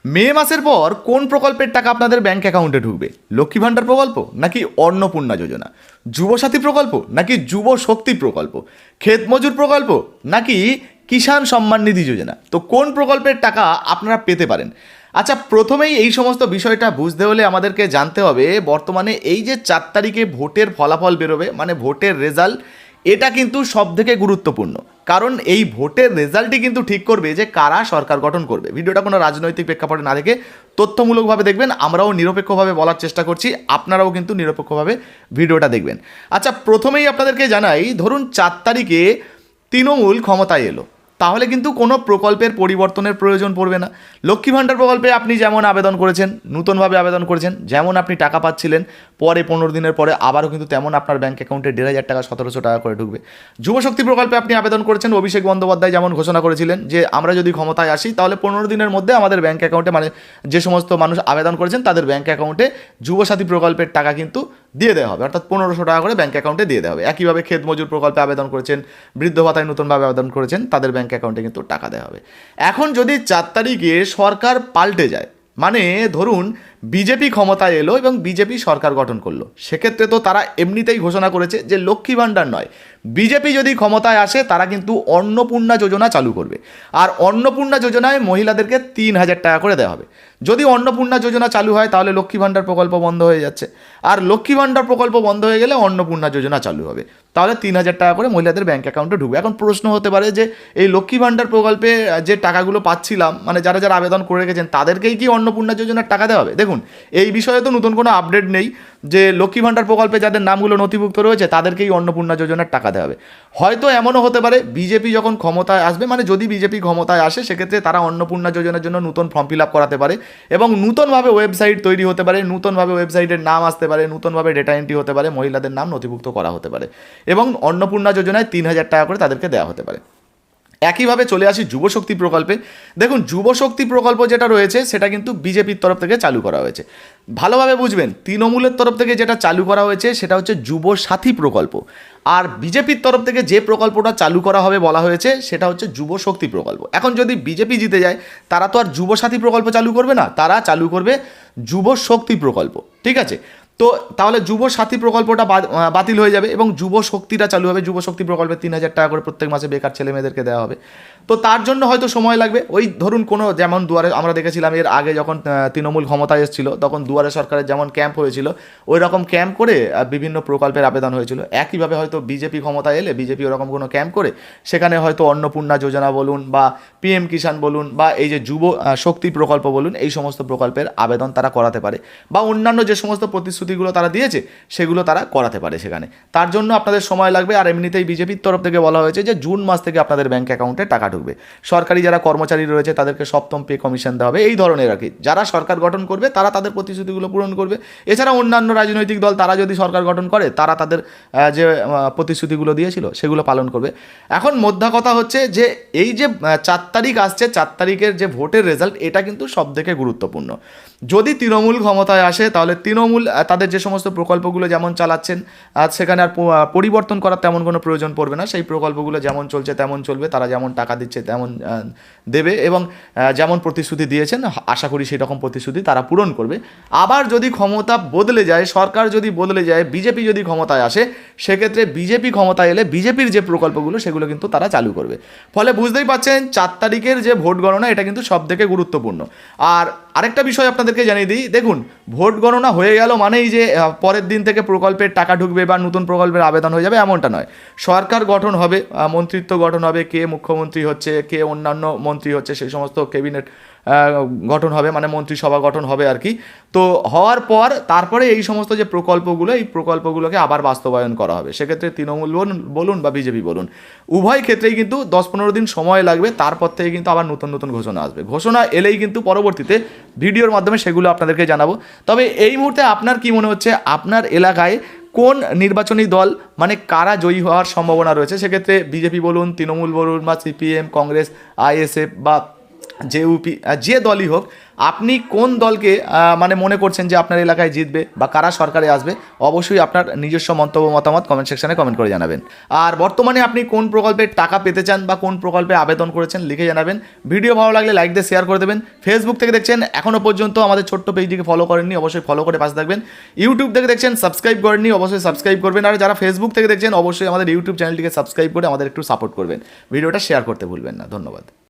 মে মাসের পর কোন প্রকল্পের টাকা আপনাদের ব্যাংক অ্যাকাউন্টে ঢুকবে? লক্ষ্মী ভাণ্ডার প্রকল্প নাকি অন্নপূর্ণা যোজনা, যুবসাথী প্রকল্প নাকি যুব শক্তি প্রকল্প, ক্ষেত মজুর প্রকল্প নাকি কিষাণ সম্মান নিধি যোজনা? তো কোন প্রকল্পের টাকা আপনারা পেতে পারেন? আচ্ছা, প্রথমেই এই সমস্ত বিষয়টা বুঝতে হলে আমাদেরকে জানতে হবে বর্তমানে এই যে 4 তারিখে ভোটের ফলাফল বেরোবে, মানে ভোটের রেজাল্ট, এটা কিন্তু সবথেকে গুরুত্বপূর্ণ। কারণ এই ভোটের রেজাল্টই কিন্তু ঠিক করবে যে কারা সরকার গঠন করবে। ভিডিওটা কোনো রাজনৈতিক প্রেক্ষাপটে না দেখে তথ্যমূলকভাবে দেখবেন। আমরাও নিরপেক্ষভাবে বলার চেষ্টা করছি, আপনারাও কিন্তু নিরপেক্ষভাবে ভিডিওটা দেখবেন। আচ্ছা, প্রথমেই আপনাদেরকে জানাই, ধরুন 4 তারিখে তৃণমূল ক্ষমতায় এলো, তাহলে কিন্তু কোনো প্রকল্পের পরিবর্তনের প্রয়োজন পড়বে না। লক্ষ্মী ভাণ্ডার প্রকল্পে আপনি যেমন আবেদন করেছেন, নূতনভাবে আবেদন করেছেন, যেমন আপনি টাকা পাচ্ছিলেন, পরে 15 দিনের পরে আবারও কিন্তু তেমন আপনার ব্যাঙ্ক অ্যাকাউন্টে 1,500 টাকা 1,700 টাকা করে ঢুকবে। যুবশক্তি প্রকল্পে আপনি আবেদন করেছেন, অভিষেক বন্দ্যোপাধ্যায় যেমন ঘোষণা করেছিলেন যে আমরা যদি ক্ষমতায় আসি তাহলে 15 দিনের মধ্যে আমাদের ব্যাঙ্ক অ্যাকাউন্টে, মানে যে সমস্ত মানুষ আবেদন করেছেন তাদের ব্যাঙ্ক অ্যাকাউন্টে যুবসাথী প্রকল্পের টাকা কিন্তু দিয়ে দেওয়া হবে, অর্থাৎ 1500 টাকা করে ব্যাঙ্ক অ্যাকাউন্টে দিয়ে দেওয়া হবে। একইভাবে ক্ষেত মজুর প্রকল্পে আবেদন করেছেন, বৃদ্ধ ভাতায় নতুনভাবে আবেদন করেছেন, তাদের ব্যাঙ্ক অ্যাকাউন্টে কিন্তু টাকা দেওয়া হবে। এখন যদি 4 তারিখে সরকার পাল্টে যায়, মানে ধরুন বিজেপি ক্ষমতায় এলো এবং বিজেপি সরকার গঠন করলো, সেক্ষেত্রে তো তারা এমনিতেই ঘোষণা করেছে যে লক্ষ্মী ভাণ্ডার নয়, বিজেপি যদি ক্ষমতায় আসে তারা কিন্তু অন্নপূর্ণা যোজনা চালু করবে। আর অন্নপূর্ণা যোজনায় মহিলাদেরকে 3,000 টাকা করে দেওয়া হবে। যদি অন্নপূর্ণা যোজনা চালু হয় তাহলে লক্ষ্মী ভাণ্ডার প্রকল্প বন্ধ হয়ে যাচ্ছে, আর লক্ষ্মী ভাণ্ডার প্রকল্প বন্ধ হয়ে গেলে অন্নপূর্ণা যোজনা চালু হবে। তাহলে 3,000 টাকা করে মহিলাদের ব্যাঙ্ক অ্যাকাউন্টে ঢুকবে। এখন প্রশ্ন হতে পারে যে এই লক্ষ্মী ভাণ্ডার প্রকল্পে যে টাকাগুলো পাচ্ছিলাম, মানে যারা যারা আবেদন করে রেখেছেন তাদেরকেই কি অন্নপূর্ণা যোজনার টাকা দেওয়া হবে? দেখুন, এই বিষয়ে তো নতুন কোনো আপডেট নেই যে লক্ষ্মী ভাণ্ডার প্রকল্পে যাদের নামগুলো নথিভুক্ত রয়েছে তাদেরকেই অন্নপূর্ণা যোজনার টাকা দেওয়া হবে। হয়তো এমনও হতে পারে বিজেপি যখন ক্ষমতায় আসবে, মানে যদি বিজেপি ক্ষমতায় আসে সেক্ষেত্রে তারা অন্নপূর্ণা যোজনার জন্য নতুন ফর্ম ফিল আপ করাতে পারে এবং নূতনভাবে ওয়েবসাইট তৈরি হতে পারে, নূতনভাবে ওয়েবসাইটের নাম আসতে পারে, নূতনভাবে ডেটা এন্ট্রি হতে পারে, মহিলাদের নাম নথিভুক্ত করা হতে পারে এবং অন্নপূর্ণা যোজনায় 3,000 টাকা করে তাদেরকে দেওয়া হতে পারে। একইভাবে চলে আসি যুবশক্তি প্রকল্পে। দেখুন, যুবশক্তি প্রকল্প যেটা রয়েছে সেটা কিন্তু বিজেপির তরফ থেকে চালু করা হয়েছে। ভালোভাবে বুঝবেন, তৃণমূলের তরফ থেকে যেটা চালু করা হয়েছে সেটা হচ্ছে যুবসাথী প্রকল্প, আর বিজেপির তরফ থেকে যে প্রকল্পটা চালু করা হবে বলা হয়েছে সেটা হচ্ছে যুবশক্তি প্রকল্প। এখন যদি বিজেপি জিতে যায় তারা তো আর যুবসাথী প্রকল্প চালু করবে না, তারা চালু করবে যুবশক্তি প্রকল্প। ঠিক আছে, তো তাহলে যুবসাথী প্রকল্পটা বাতিল হয়ে যাবে এবং যুব শক্তিটা চালু হবে। যুবশক্তি প্রকল্পে 3,000 টাকা করে প্রত্যেক মাসে বেকার ছেলে মেয়েদেরকে দেওয়া হবে। তো তার জন্য হয়তো সময় লাগবে। ওই ধরুন কোনো, যেমন দুয়ারে আমরা দেখেছিলাম এর আগে যখন তৃণমূল ক্ষমতায় এসেছিল তখন দুয়ারে সরকারের যেমন ক্যাম্প হয়েছিল, ওই রকম ক্যাম্প করে বিভিন্ন প্রকল্পের আবেদন হয়েছিল। একইভাবে হয়তো বিজেপি ক্ষমতায় এলে বিজেপি ওরকম কোনো ক্যাম্প করে সেখানে হয়তো অন্নপূর্ণা যোজনা বলুন বা পিএম কিষাণ বলুন বা এই যে যুব শক্তি প্রকল্প বলুন, এই সমস্ত প্রকল্পের আবেদন তারা করাতে পারে বা অন্যান্য যে সমস্ত প্রতিশ্রুতিগুলো তারা দিয়েছে সেগুলো তারা করাতে পারে সেখানে। তার জন্য আপনাদের সময় লাগবে। আর এমনিতেই বিজেপির তরফ থেকে বলা হয়েছে যে জুন মাস থেকে আপনাদের ব্যাঙ্ক অ্যাকাউন্টে টাকা ঢুকবে। সরকারি যারা কর্মচারী রয়েছে তাদেরকে 7ম পে কমিশন দেওয়া হবে, এই ধরনের আর কি। যারা সরকার গঠন করবে তারা তাদের প্রতিশ্রুতিগুলো পূরণ করবে। এছাড়া অন্যান্য রাজনৈতিক দল তারা যদি সরকার গঠন করে তারা তাদের যে প্রতিশ্রুতিগুলো দিয়েছিল সেগুলো পালন করবে। এখন মোদ্দা কথা হচ্ছে যে এই যে 4 তারিখ আসছে, 4 তারিখের যে ভোটের রেজাল্ট, এটা কিন্তু সবথেকে গুরুত্বপূর্ণ। যদি তৃণমূল ক্ষমতায় আসে তাহলে তৃণমূল তাদের যে সমস্ত প্রকল্পগুলো যেমন চালাচ্ছেন সেখানে আর পরিবর্তন করার তেমন কোনো প্রয়োজন পড়বে না। সেই প্রকল্পগুলো যেমন চলছে তেমন চলবে, তারা যেমন টাকা দিচ্ছে তেমন দেবে এবং যেমন প্রতিশ্রুতি দিয়েছেন আশা করি সেই রকম প্রতিশ্রুতি তারা পূরণ করবে। আবার যদি ক্ষমতা বদলে যায়, সরকার যদি বদলে যায়, বিজেপি যদি ক্ষমতায় আসে, সেক্ষেত্রে বিজেপি ক্ষমতায় এলে বিজেপির যে প্রকল্পগুলো সেগুলো কিন্তু তারা চালু করবে। ফলে বুঝতেই পারছেন 4 তারিখের যে ভোট গণনা এটা কিন্তু সবথেকে গুরুত্বপূর্ণ। আর আরেকটা বিষয় আপনাদেরকে জানিয়ে দিই, দেখুন ভোট গণনা হয়ে গেল মানেই যে পরের দিন থেকে প্রকল্পের টাকা ঢুকবে বা নতুন প্রকল্পের আবেদন হয়ে যাবে এমনটা নয়। সরকার গঠন হবে, মন্ত্রিত্ব গঠন হবে, কে মুখ্যমন্ত্রী হচ্ছে, কে অন্যান্য মন্ত্রী হচ্ছে, সেই সমস্ত ক্যাবিনেট গঠন হবে, মানে মন্ত্রিসভা গঠন হবে আর কি। তো হওয়ার পর তারপরে এই সমস্ত যে প্রকল্পগুলো, এই প্রকল্পগুলোকে আবার বাস্তবায়ন করা হবে। সেক্ষেত্রে তৃণমূল বলুন বা বিজেপি বলুন, উভয় ক্ষেত্রেই কিন্তু 10-15 দিন সময় লাগবে। তারপর থেকে কিন্তু আবার নতুন নতুন ঘোষণা আসবে। ঘোষণা এলেই কিন্তু পরবর্তীতে ভিডিওর মাধ্যমে সেগুলো আপনাদেরকে জানাবো। তবে এই মুহূর্তে আপনার কি মনে হচ্ছে, আপনার এলাকায় কোন নির্বাচনী দল, মানে কারা জয়ী হওয়ার সম্ভাবনা রয়েছে? সেক্ষেত্রে বিজেপি বলুন, তৃণমূল বলুন বা সিপিএম, কংগ্রেস, আইএসএফ বা জেইউপি, যে দলই হোক, আপনি কোন দলকে মানে মনে করছেন যে আপনার এলাকায় জিতবে বা কারা সরকারে আসবে, অবশ্যই আপনার নিজস্ব মন্তব্য মতামত কমেন্ট সেকশনে কমেন্ট করে জানাবেন। আর বর্তমানে আপনি কোন প্রকল্পের টাকা পেতে চান বা কোন প্রকল্পে আবেদন করেছেন লিখে জানাবেন। ভিডিও ভালো লাগলে লাইক দিয়ে শেয়ার করে দেবেন। ফেসবুক থেকে দেখছেন এখনও পর্যন্ত আমাদের ছোট্ট পেজটিকে ফলো করেননি, অবশ্যই ফলো করে পাশে থাকবেন। ইউটিউব থেকে দেখছেন সাবস্ক্রাইব করেননি, অবশ্যই সাবস্ক্রাইব করবেন। আর যারা ফেসবুক থেকে দেখছেন অবশ্যই আমাদের ইউটিউব চ্যানেলটিকে সাবস্ক্রাইব করে আমাদের একটু সাপোর্ট করবেন। ভিডিওটা শেয়ার করতে ভুলবেন না। ধন্যবাদ।